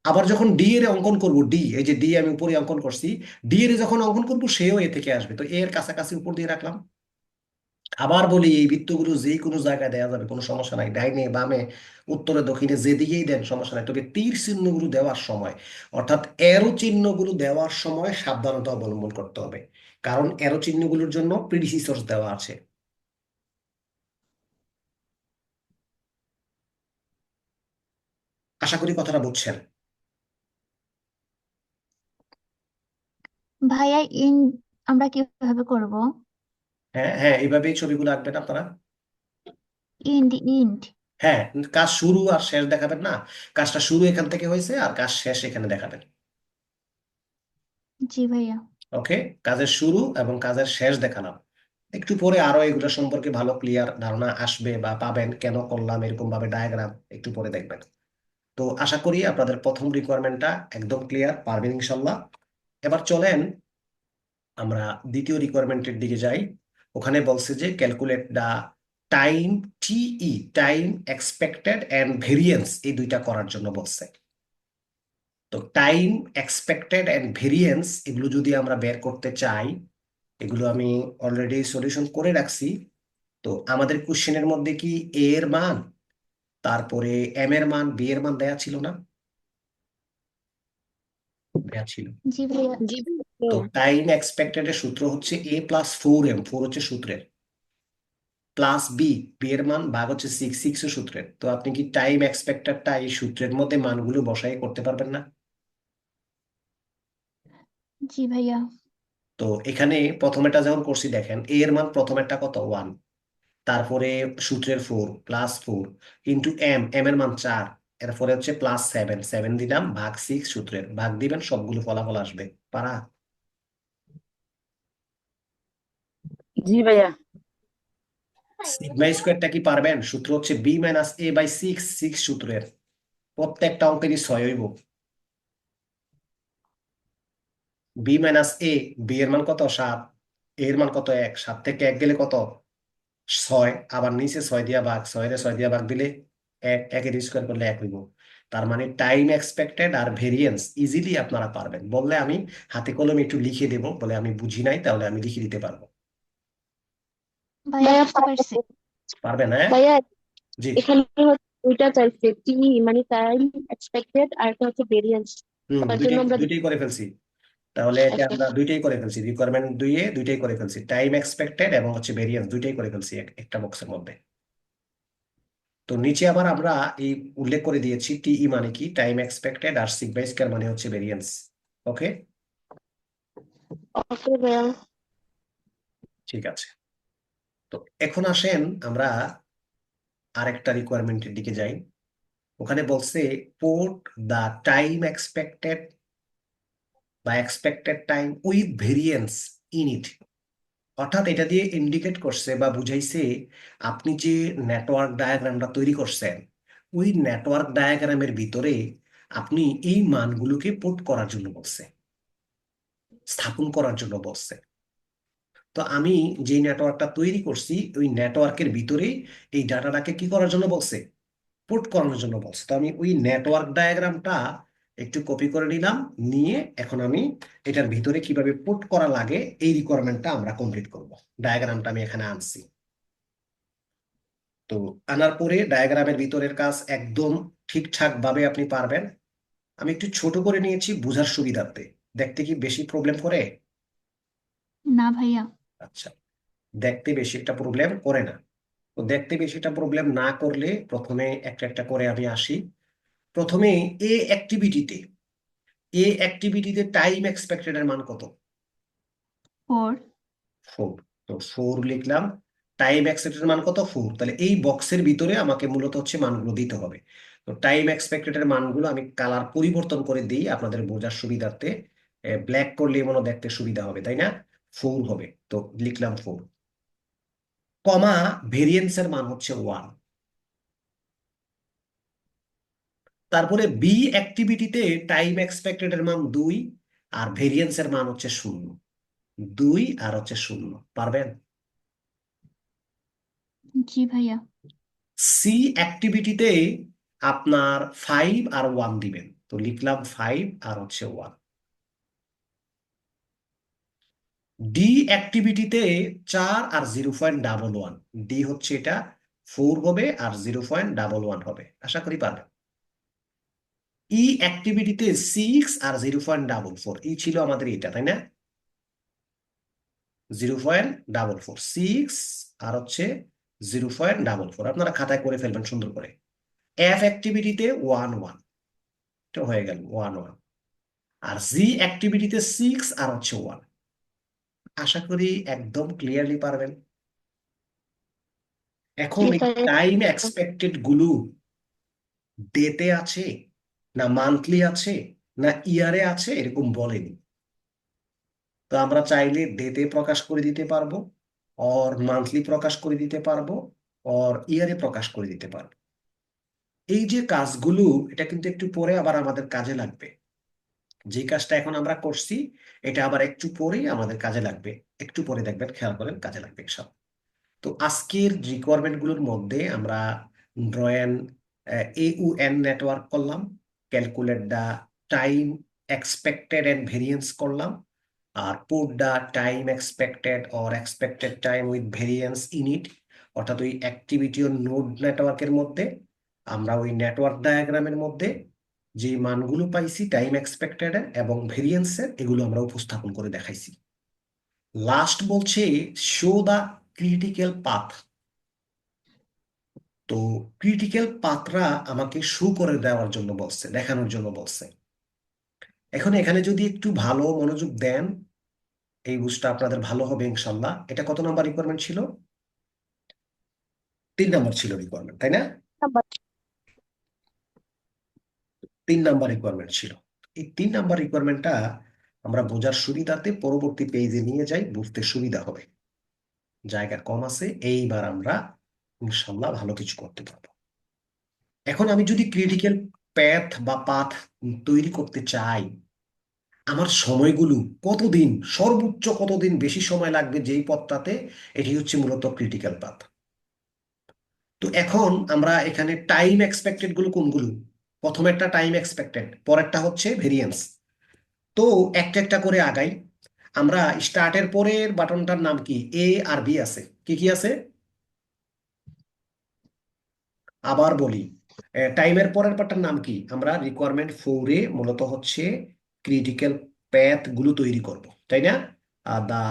আবার যখন ডি এর অঙ্কন করব, ডি, এই যে ডি আমি উপরে অঙ্কন করছি, ডি এর যখন অঙ্কন করব সেও এ থেকে আসবে, তো এর কাছাকাছি উপর দিয়ে রাখলাম। আবার বলি এই বৃত্তগুলো যে কোনো জায়গায় দেওয়া যাবে, কোনো সমস্যা নাই, ডাইনে বামে উত্তরে দক্ষিণে যেদিকেই দেন সমস্যা নাই, তবে তীর চিহ্নগুলো দেওয়ার সময়, অর্থাৎ এরো চিহ্নগুলো দেওয়ার সময় সাবধানতা অবলম্বন করতে হবে, কারণ এরো চিহ্নগুলোর জন্য প্রিডিসিসর দেওয়া আছে। আশা করি কথাটা বুঝছেন।
ভাইয়া ইন আমরা কিভাবে করব?
হ্যাঁ হ্যাঁ, এইভাবেই ছবিগুলো আঁকবেন আপনারা।
ইন্ড ইন্ড
হ্যাঁ, কাজ শুরু আর শেষ দেখাবেন না, কাজটা শুরু এখান থেকে হয়েছে আর কাজ শেষ এখানে দেখাবেন।
জি ভাইয়া।
ওকে, কাজের শুরু এবং কাজের শেষ দেখালাম। একটু পরে আরো এগুলো সম্পর্কে ভালো ক্লিয়ার ধারণা আসবে বা পাবেন, কেন করলাম এরকম ভাবে ডায়াগ্রাম একটু পরে দেখবেন। তো আশা করি আপনাদের প্রথম রিকোয়ারমেন্টটা একদম ক্লিয়ার, পারবেন ইনশাল্লাহ। এবার চলেন আমরা দ্বিতীয় রিকোয়ারমেন্টের দিকে যাই। ওখানে বলছে যে calculate the time, TE, time expected and variance, এই দুইটা করার জন্য বলছে। তো টাইম এক্সপেক্টেড এন্ড ভেরিয়েন্স এগুলো যদি আমরা বের করতে চাই, এগুলো আমি অলরেডি সলিউশন করে রাখছি। তো আমাদের কোশ্চেনের মধ্যে কি এ এর মান, তারপরে এম এর মান, বি এর মান দেয়া ছিল না? দেয়া ছিল।
জি ভাইয়া।
জি
তো টাইম এক্সপেক্টেড এর সূত্র হচ্ছে এ প্লাস ফোর এম, ফোর হচ্ছে সূত্রের, প্লাস বি, বি এর মান ভাগ হচ্ছে সিক্স, সিক্স সূত্রের। তো আপনি কি টাইম এক্সপেক্টেডটা এই সূত্রের মধ্যে মানগুলো বসাই করতে পারবেন না?
জি ভাইয়া।
তো এখানে প্রথমেটা যখন করছি দেখেন এ এর মান প্রথমেরটা কত? ওয়ান, তারপরে সূত্রের four plus four into M, M এর মান চার, এরপরে হচ্ছে প্লাস সেভেন, সেভেন দিলাম ভাগ সিক্স সূত্রের, ভাগ দিবেন সবগুলো ফলাফল আসবে। পারা?
জি ভাইয়া।
সিগমা স্কোয়ারটা কি পারবেন? সূত্র হচ্ছে B minus A by six, six সূত্রের প্রত্যেকটা অঙ্কেরই ছয় হইব। বি মাইনাস এ, বি এর মান কত? সাত, এ এর মান কত? এক, সাত থেকে এক গেলে কত? ছয়, আবার নিচে ছয় দিয়া ভাগ, ছয় ছয় দিয়া ভাগ দিলে এক, একের স্কোয়ার করলে এক হইব। তার মানে টাইম এক্সপেক্টেড আর ভেরিয়েন্স ইজিলি আপনারা পারবেন, বললে আমি হাতে কলমে একটু লিখে দেব, বলে আমি বুঝি নাই তাহলে আমি লিখে দিতে পারবো।
ভাইয়া বুঝতে পারছি।
পারবেন? হ্যাঁ,
ভাইয়া
জি।
এখানে হচ্ছে দুইটা চাইছে, টি মানে টাইম এক্সপেক্টেড আর একটা হচ্ছে ভেরিয়েন্স। তার জন্য
দুইটাই
আমরা
দুইটাই করে ফেলছি, তাহলে এটা
আচ্ছা
আমরা দুইটাই করে ফেলছি, রিকোয়ারমেন্ট দুইয়ে দুইটাই করে ফেলছি, টাইম এক্সপেক্টেড এবং হচ্ছে ভেরিয়েন্স দুইটাই করে ফেলছি একটা বক্সের মধ্যে। তো নিচে আবার আমরা এই উল্লেখ করে দিয়েছি টিই মানে কি, টাইম এক্সপেক্টেড, আর সিগমা স্কয়ার মানে হচ্ছে ভেরিয়েন্স। ওকে,
ওকে ভাইয়া।
ঠিক আছে। তো এখন আসেন আমরা আরেকটা রিকোয়ারমেন্টের দিকে যাই। ওখানে বলছে পোর্ট দ্য টাইম এক্সপেক্টেড বা expected time with variance in it. অর্থাৎ এটা দিয়ে ইন্ডিকেট করছে বা বুঝাইছে আপনি যে নেটওয়ার্ক ডায়াগ্রামটা তৈরি করছেন, ওই নেটওয়ার্ক ডায়াগ্রামের ভিতরে আপনি এই মানগুলোকে পুট করার জন্য বলছে, স্থাপন করার জন্য বলছে। তো আমি যে নেটওয়ার্কটা তৈরি করছি ওই নেটওয়ার্কের ভিতরে এই ডাটাটাকে কি করার জন্য বলছে, পুট করানোর জন্য বলছে। তো আমি ওই নেটওয়ার্ক ডায়াগ্রামটা একটু কপি করে নিলাম, নিয়ে এখন আমি এটার ভিতরে কিভাবে পুট করা লাগে এই রিকোয়ারমেন্টটা আমরা কমপ্লিট করব। ডায়াগ্রামটা আমি এখানে আনছি। তো আনার পরে ডায়াগ্রামের ভিতরের কাজ একদম ঠিকঠাক ভাবে আপনি পারবেন। আমি একটু ছোট করে নিয়েছি বোঝার সুবিধার্থে। দেখতে কি বেশি প্রবলেম করে?
না ভাইয়া।
আচ্ছা, দেখতে বেশি একটা প্রবলেম করে না। তো দেখতে বেশি একটা প্রবলেম না করলে প্রথমে একটা একটা করে আমি আসি। প্রথমে এ অ্যাক্টিভিটিতে টাইম এক্সপেক্টেড এর মান কত?
4।
4। তো 4 লিখলাম। টাইম এক্সপেক্টেড এর মান কত? 4। তাহলে এই বক্সের ভিতরে আমাকে মূলত হচ্ছে মানগুলো দিতে হবে। তো টাইম এক্সপেক্টেড এর মানগুলো আমি কালার পরিবর্তন করে দিই আপনাদের বোঝার সুবিধার্থে। ব্ল্যাক করলে মনে দেখতে সুবিধা হবে, তাই না? 4 হবে। তো লিখলাম 4, কমা ভেরিয়েন্সের মান হচ্ছে 1। তারপরে বি অ্যাক্টিভিটিতে টাইম এক্সপেক্টেড এর মান 2 আর ভেরিয়েন্সের মান হচ্ছে 0। 2 আর হচ্ছে 0, পারবেন?
জি ভাইয়া।
সি অ্যাক্টিভিটিতে আপনার 5 আর 1 দিবেন। তো লিখলাম 5 আর হচ্ছে 1। ডি অ্যাক্টিভিটিতে 4 আর 0.11। ডি হচ্ছে এটা 4 হবে আর 0.11 হবে, আশা করি পারবেন। ই অ্যাক্টিভিটিতে 6 আর 0.44। ই ছিল আমাদের এটা, তাই না? 0.44, 6 আর হচ্ছে 0.44। আপনারা খাতায় করে ফেলবেন সুন্দর করে। এফ অ্যাক্টিভিটিতে 1 তো হয়ে গেল 1 আর জি অ্যাক্টিভিটিতে 6 আর হচ্ছে 1। আশা করি একদম ক্লিয়ারলি পারবেন। এখন
জি
এই
স্যার।
টাইম এক্সপেক্টেড গুলো ডেতে আছে না মান্থলি আছে না ইয়ারে আছে এরকম বলেনি। তো আমরা চাইলে ডেতে প্রকাশ করে দিতে পারবো, অর মান্থলি প্রকাশ করে দিতে পারবো, অর ইয়ারে প্রকাশ করে দিতে পারবো। এই যে কাজগুলো, এটা কিন্তু একটু পরে আবার আমাদের কাজে লাগবে। যে কাজটা এখন আমরা করছি এটা আবার একটু পরেই আমাদের কাজে লাগবে। একটু পরে দেখবেন, খেয়াল করেন, কাজে লাগবে সব। তো আজকের রিকোয়ারমেন্ট গুলোর মধ্যে আমরা ড্রয়েন AUN নেটওয়ার্ক করলাম, calculate the time expected and variance করলাম, আর put the time expected or expected time with variance in it. অর্থাৎ ওই অ্যাক্টিভিটি ও নোড নেটওয়ার্কের মধ্যে আমরা ওই নেটওয়ার্ক ডায়াগ্রামের মধ্যে যে মানগুলো পাইছি টাইম এক্সপেক্টেড এবং ভেরিয়েন্সের, এগুলো আমরা উপস্থাপন করে দেখাইছি। লাস্ট বলছে শো দা ক্রিটিক্যাল পাথ। তো ক্রিটিক্যাল পাথরা আমাকে শো করে দেওয়ার জন্য বলছে, দেখানোর জন্য বলছে। এখন এখানে যদি একটু ভালো মনোযোগ দেন এই বুঝটা আপনাদের ভালো হবে ইনশাল্লাহ। এটা কত নাম্বার রিকোয়ারমেন্ট ছিল? 3 নাম্বার ছিল রিকোয়ারমেন্ট, তাই না? 3 নাম্বার রিকোয়ারমেন্ট ছিল। এই 3 নাম্বার রিকোয়ারমেন্টটা আমরা বোঝার সুবিধাতে পরবর্তী পেজে নিয়ে যাই, বুঝতে সুবিধা হবে। জায়গা কম আছে, এইবার আমরা ইনশাল্লাহ ভালো কিছু করতে পারবো। এখন আমি যদি ক্রিটিক্যাল পাথ তৈরি করতে চাই, আমার সময়গুলো কতদিন, সর্বোচ্চ কতদিন বেশি সময় লাগবে যেই পথটাতে, এটি হচ্ছে মূলত ক্রিটিক্যাল পাথ। তো এখন আমরা এখানে টাইম এক্সপেক্টেড গুলো কোনগুলো? প্রথমেরটা টাইম এক্সপেক্টেড, পরেরটা হচ্ছে ভেরিয়েন্স। তো একটা একটা করে আগাই। আমরা স্টার্টের পরের বাটনটার নাম কি? এ আর বি আছে। কি কি আছে? আবার বলি, টাইমের পরের পার্টটার নাম কি? আমরা রিকোয়ারমেন্ট 4-এ মূলত হচ্ছে ক্রিটিক্যাল প্যাথ গুলো তৈরি করব, তাই না? দা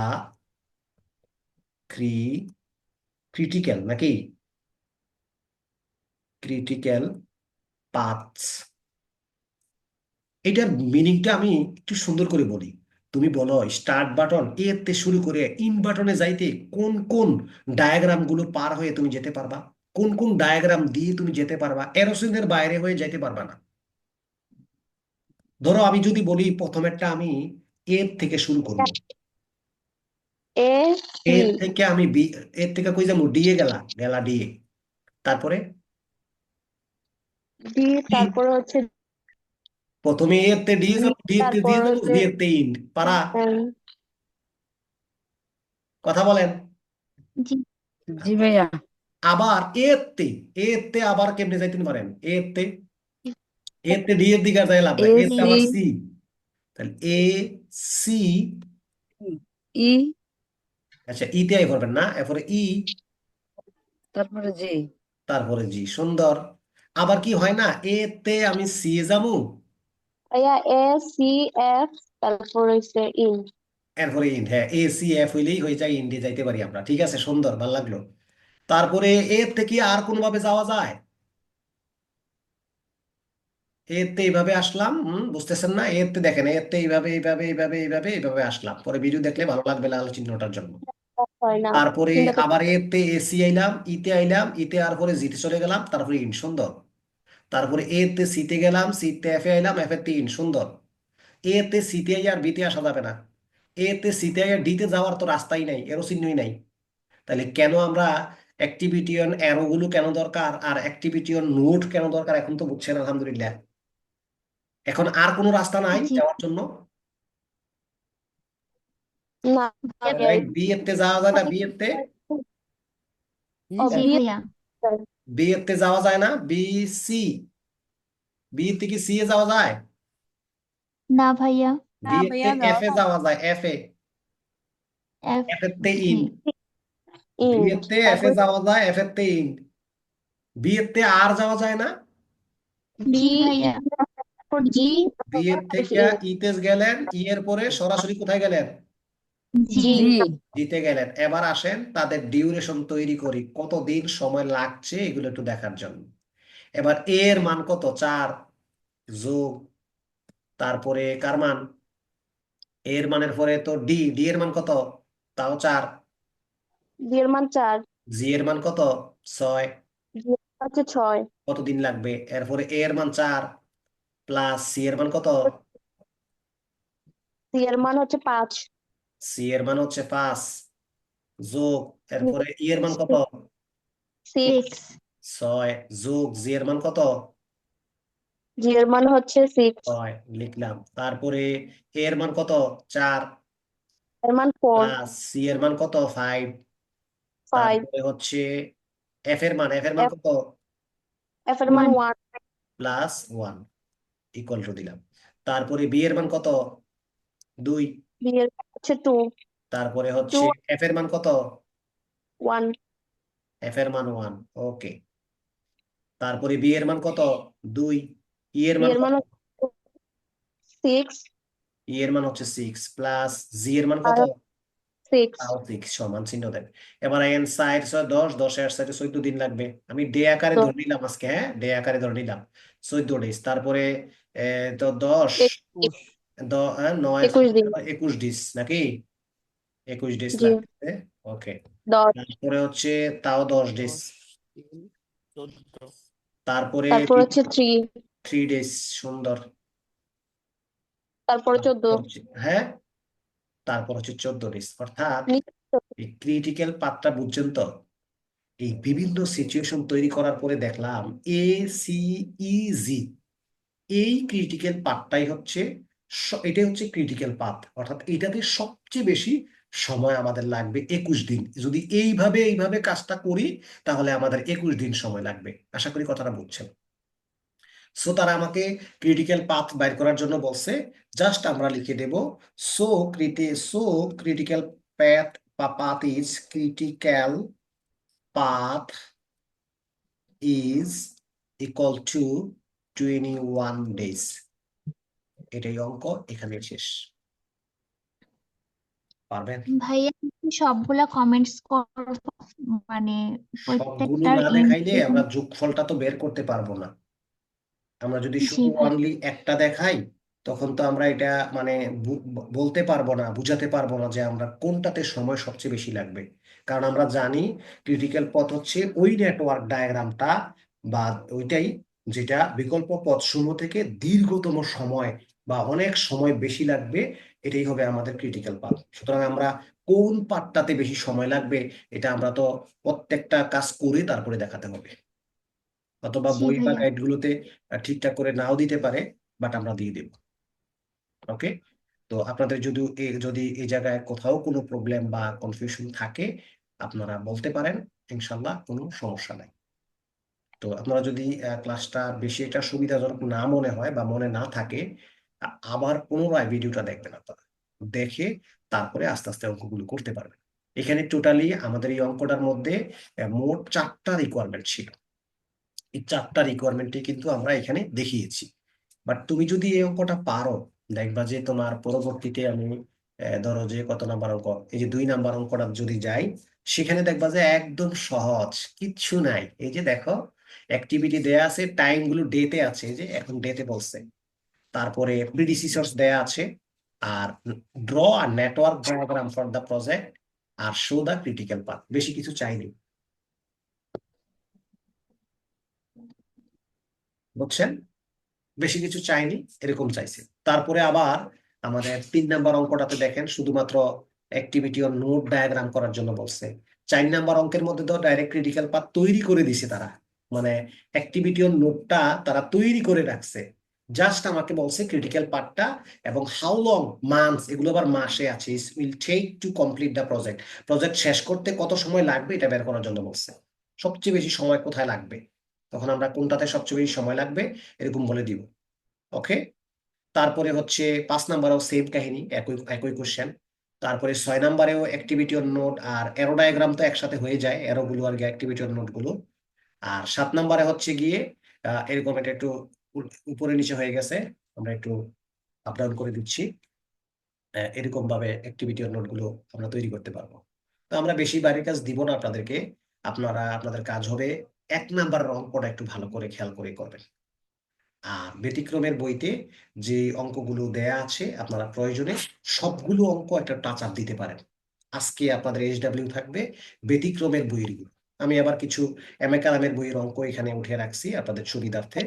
ক্রিটিক্যাল নাকি ক্রিটিক্যাল পাথস। এটার মিনিংটা আমি একটু সুন্দর করে বলি। তুমি বলো স্টার্ট বাটন এতে শুরু করে ইন বাটনে যাইতে কোন কোন ডায়াগ্রাম গুলো পার হয়ে তুমি যেতে পারবা, কোন কোন ডায়াগ্রাম দিয়ে তুমি যেতে পারবা, এরোসিনের বাইরে হয়ে যেতে পারবা না। ধরো আমি যদি বলি প্রথমেরটা আমি এর থেকে শুরু করব,
A
এর
C
থেকে আমি বি, এর থেকে কই যাবো, ডি এ গেলা গেলা ডি এ, তারপরে
D তারপরে হচ্ছে
প্রথমে এর তে ডি এ
D
যাবো, ডি এর তে
তারপর
দিয়ে যাবো,
হচ্ছে
ডি এর তে ইন্ড পারা।
উম,
কথা বলেন।
জি
জি ভাইয়া।
আবার এর তে আবার কেমনে যাইতে পারেন, এর তে ডি এর দিকে আর যাই লাভ নাই,
এ
এর তে
সি
আবার সি, তাহলে এ সি।
ই
আচ্ছা ই তে আই করবেন না, এরপরে ই,
তারপরে জি।
তারপরে জি, সুন্দর। আবার কি হয় না, এ তে আমি সি এ যাবো,
ভাইয়া A C F তারপর হচ্ছে ইন
এরপরে ইন্ড, হ্যাঁ এ সি এফ হইলেই হয়ে যায়, ইন্ডে যাইতে পারি আমরা, ঠিক আছে, সুন্দর, ভালো লাগলো। তারপরে এর থেকে আর কোনোভাবে যাওয়া যায়, এতে এইভাবে আসলাম, বুঝতেছেন না, এতে দেখেন, এতে এইভাবে এইভাবে এইভাবে এইভাবে এইভাবে আসলাম, পরে ভিডিও দেখলে ভালো লাগবে লাল চিহ্নটার জন্য।
হয় না
তারপরে
চিন্তা করতে
আবার এতে এসি আইলাম, ইতে আইলাম, ইতে আর পরে জিতে চলে গেলাম, তারপরে ইন, সুন্দর। তারপরে এতে সিতে গেলাম, সিতে এফে আইলাম, এফে তে ইন, সুন্দর। এতে সিতে আই আর বিতে আসা যাবে না, এতে সিতে আই আর ডিতে যাওয়ার তো রাস্তাই নাই, এরো চিহ্নই নাই। তাহলে কেন আমরা অ্যাক্টিভিটি অন অ্যারো গুলো কেন দরকার আর অ্যাক্টিভিটি অন নোট কেন দরকার, এখন তো বুঝছেন আলহামদুলিল্লাহ। এখন আর কোনো রাস্তা নাই
জি
যাওয়ার জন্য,
না
ভাইয়া
ভাইয়া
রাইট, বি এর তে যাওয়া যায় না, বি এর তে,
জি ভাইয়া
বি এর তে যাওয়া যায় না, বি সি, বি এর থেকে সি এ যাওয়া যায়,
না ভাইয়া
বি
না
এর তে
ভাইয়া
এফ
যাওয়া
এ
যাবে
যাওয়া যায়, এফ এ,
এফ
এফ এর তে
জি
ইন, বি
ইন
এর তে এফ এ
তারপর
যাওয়া যায়, এফ এর তে ইন, বি এর তে আর যাওয়া যায় না,
জি
জি ভাইয়া
তারপর জি
বি এর থেকে
ইন
ই তে গেলেন, ই এর পরে সরাসরি কোথায় গেলেন,
জি
জি
জি
জিতে গেলেন। এবার আসেন তাদের ডিউরেশন তৈরি করি, কতদিন সময় লাগছে এগুলো একটু দেখার জন্য। এবার এর মান কত, 4 যোগ, তারপরে কার মান, এর মানের পরে তো ডি, ডি এর মান কত, তাও 4,
D এর মান 4
জি এর মান কত, 6,
G এর মান হচ্ছে 6
কতদিন লাগবে, এরপরে এ এর মান 4 প্লাস সি এর মান কত,
C এর মান হচ্ছে 5
সি এর মান হচ্ছে 5 যোগ, এরপরে ই এর মান কত,
6
সিক্স
6 যোগ জি এর মান কত,
G এর মান হচ্ছে 6
6 লিখলাম, তারপরে এ এর মান কত, 4
এর মান 4
প্লাস সি এর মান কত, 5,
5
তারপরে হচ্ছে এফ এর মান
F
কত,
F এর মান
1
1
প্লাস 1 ইকুয়াল টু দিলাম, তারপরে বি এর মান কত, 2,
B এর মান হচ্ছে 2
তারপরে হচ্ছে
2
এফ এর মান কত,
1
এফ এর মান 1, ওকে। তারপরে বি এর মান কত, 2, ই এর
B
মান
এর মান
কত,
হচ্ছে 6
ই এর মান হচ্ছে 6 প্লাস জি এর মান
আর
কত,
6
তাও 6, সমান চিহ্ন দেন। এবার এন সাইড 10, 10 এর সাইডে 14 দিন লাগবে, আমি ডে আকারে
তো
ধরে নিলাম আজকে, হ্যাঁ ডে আকারে ধরে নিলাম 14 ডেজ, তারপরে তো 10, 9
21 দিন
21 ডিস নাকি, 21 ডিস
জি
লাগবে, ওকে।
10
তারপরে হচ্ছে তাও 10 ডিস, তারপরে
তারপর হচ্ছে 3
3 ডেজ, সুন্দর।
তারপর 14
তারপর হ্যাঁ, তারপর হচ্ছে 14 ডেজ, অর্থাৎ এই ক্রিটিক্যাল পার্টটা বুঝছেন তো। এই বিভিন্ন সিচুয়েশন তৈরি করার পরে দেখলাম এ সি ই জি, এই ক্রিটিক্যাল পাথটাই হচ্ছে, এটাই হচ্ছে ক্রিটিক্যাল পাথ, অর্থাৎ এটাতে সবচেয়ে বেশি সময় আমাদের লাগবে 21 দিন, যদি এইভাবে এইভাবে কাজটা করি তাহলে আমাদের 21 দিন সময় লাগবে, আশা করি কথাটা বুঝছেন। সো তারা আমাকে ক্রিটিক্যাল পাথ বাইর করার জন্য বলছে, জাস্ট আমরা লিখে দেব সো ক্রিটিক্যাল পাথ বা path is critical path is equal to 21 days, এটাই অঙ্ক, এখানে শেষ। পারবেন?
ভাইয়া তুমি সবগুলা কমেন্টস করো তো? মানে
সবগুলো
প্রত্যেকটার
না দেখাইলে
এন্ড।
আমরা যোগফলটা তো বের করতে পারবো না। আমরা যদি
জি
শুধু
ভাই।
অনলি একটা দেখাই, তখন তো আমরা এটা মানে বলতে পারবো না, বুঝাতে পারবো না যে আমরা কোনটাতে সময় সবচেয়ে বেশি লাগবে। কারণ আমরা জানি ক্রিটিক্যাল পথ হচ্ছে ওই নেটওয়ার্ক ডায়াগ্রামটা বা ওইটাই যেটা বিকল্প পথসমূহ থেকে দীর্ঘতম সময় বা অনেক সময় বেশি লাগবে, এটাই হবে আমাদের ক্রিটিক্যাল পাথ। সুতরাং আমরা কোন পার্টটাতে বেশি সময় লাগবে এটা আমরা তো প্রত্যেকটা কাজ করে তারপরে দেখাতে হবে। অথবা
জি
বই বা
ভাইয়া।
গাইডগুলোতে ঠিকঠাক করে নাও দিতে পারে, বাট আমরা দিয়ে দেব। ওকে। তো আপনাদের যদি এই জায়গায় কোথাও কোনো প্রবলেম বা কনফিউশন থাকে, আপনারা বলতে পারেন, ইনশাল্লাহ কোনো সমস্যা নাই। তো আপনারা যদি ক্লাসটা বেশি একটা সুবিধাজনক না মনে হয় বা মনে না থাকে, আবার পুনরায় ভিডিওটা দেখবেন আপনারা, দেখে তারপরে আস্তে আস্তে অঙ্কগুলো করতে পারবেন। এখানে টোটালি আমাদের এই অঙ্কটার মধ্যে মোট 4টা রিকোয়ারমেন্ট ছিল। এই 4টা রিকোয়ারমেন্টে কিন্তু আমরা এখানে দেখিয়েছি। বাট তুমি যদি এই অঙ্কটা পারো, দেখবা যে তোমার পরবর্তীতে আমি ধরো যে কত নাম্বার অঙ্ক, এই যে 2 নাম্বার অঙ্কটা যদি যাই, সেখানে দেখবা যে একদম সহজ, কিচ্ছু নাই। এই যে দেখো, অ্যাক্টিভিটি দেয়া আছে, টাইম গুলো ডেতে আছে, এই যে এখন ডেতে বলছে। তারপরে প্রিডিসিসর্স দেয়া আছে, আর ড্র আর network diagram for the project, আর শো দ্য ক্রিটিক্যাল পাথ। বেশি কিছু চাইনি, বুঝছেন? বেশি কিছু চাইনি, এরকম চাইছে। তারপরে আবার আমাদের 3 নাম্বার অঙ্কটাতে দেখেন শুধুমাত্র অ্যাক্টিভিটি অর নোট ডায়াগ্রাম করার জন্য বলছে। 4 নাম্বার অঙ্কের মধ্যে তো ডাইরেক্ট ক্রিটিক্যাল পাথ তৈরি করে দিছে তারা, মানে অ্যাক্টিভিটি অর নোটটা তারা তৈরি করে রাখছে। জাস্ট আমাকে বলছে ক্রিটিক্যাল পার্টটা এবং হাউ লং, মান্থস, এগুলো আবার মাসে আছে, will take to complete the project. Project শেষ করতে কত সময় লাগবে এটা বের করার জন্য বলছে। সবচেয়ে বেশি সময় কোথায় লাগবে, তখন আমরা কোনটাতে সবচেয়ে বেশি সময় লাগবে এরকম বলে দিব। ওকে। তারপরে হচ্ছে 5 নাম্বারেও সেম কাহিনী, একই একই কোশ্চেন। তারপরে 6 নাম্বারেও অ্যাক্টিভিটি অন নোট আর এরো ডায়াগ্রাম তো একসাথে হয়ে যায়, এরো গুলো আর অ্যাক্টিভিটি অন নোট গুলো। আর 7 নাম্বারে হচ্ছে গিয়ে এরকম এটা একটু উপরে নিচে হয়ে গেছে, আমরা একটু আপ ডাউন করে দিচ্ছি। এরকম ভাবে অ্যাক্টিভিটি অন নোট গুলো আমরা তৈরি করতে পারবো। তো আমরা বেশি বাড়ির কাজ দিব না আপনাদেরকে, আপনাদের কাজ হবে 1 নাম্বার অঙ্কটা একটু ভালো করে খেয়াল করে করবেন। আর ব্যতিক্রমের বইতে যে অঙ্কগুলো দেয়া আছে, আপনারা প্রয়োজনে সবগুলো অঙ্ক একটা টাচ আপ দিতে পারেন। আজকে আপনাদের এইচডব্লিউ থাকবে ব্যতিক্রমের বইয়ের গুলো। আমি আবার কিছু এম এ কালামের বইয়ের অঙ্ক এখানে উঠে রাখছি আপনাদের সুবিধার্থে,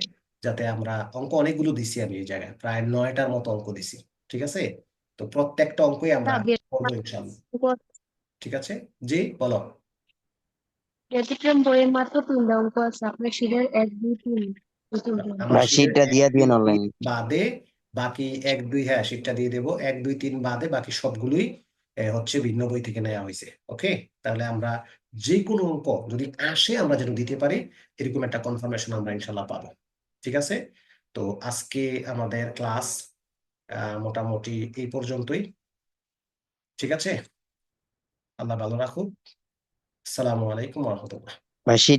যাতে আমরা অঙ্ক অনেকগুলো দিছি, আমি এই জায়গায় প্রায় 9টার মতো অঙ্ক দিছি। ঠিক আছে? তো প্রত্যেকটা অঙ্কই আমরা করবো ইনশাল্লাহ। ঠিক আছে? জি বলো।
ব্যতিক্রম বইয়ের মাত্র 3টা অঙ্ক আছে, আপনার শীটের 1, 2, 3 এই তিনটে অঙ্ক।
আমার
ভাই
শীটের
শীটটা
1,
দিয়ে
2,
দিন
3
অনলাইন।
বাদে বাকি 1, 2, হ্যাঁ শীটটা দিয়ে দেবো। 1, 2, 3 বাদে বাকি সবগুলোই হচ্ছে ভিন্ন বই থেকে নেওয়া হয়েছে। ওকে। তাহলে আমরা যে কোনো অঙ্ক যদি আসে আমরা যেন দিতে পারি, এরকম একটা কনফার্মেশন আমরা ইনশাল্লাহ পাবো। ঠিক আছে? তো আজকে আমাদের ক্লাস মোটামুটি এই পর্যন্তই। ঠিক আছে? আল্লাহ ভালো রাখুন। আসসালামু আলাইকুম রহমতুল্লাহ।
ভাই শীট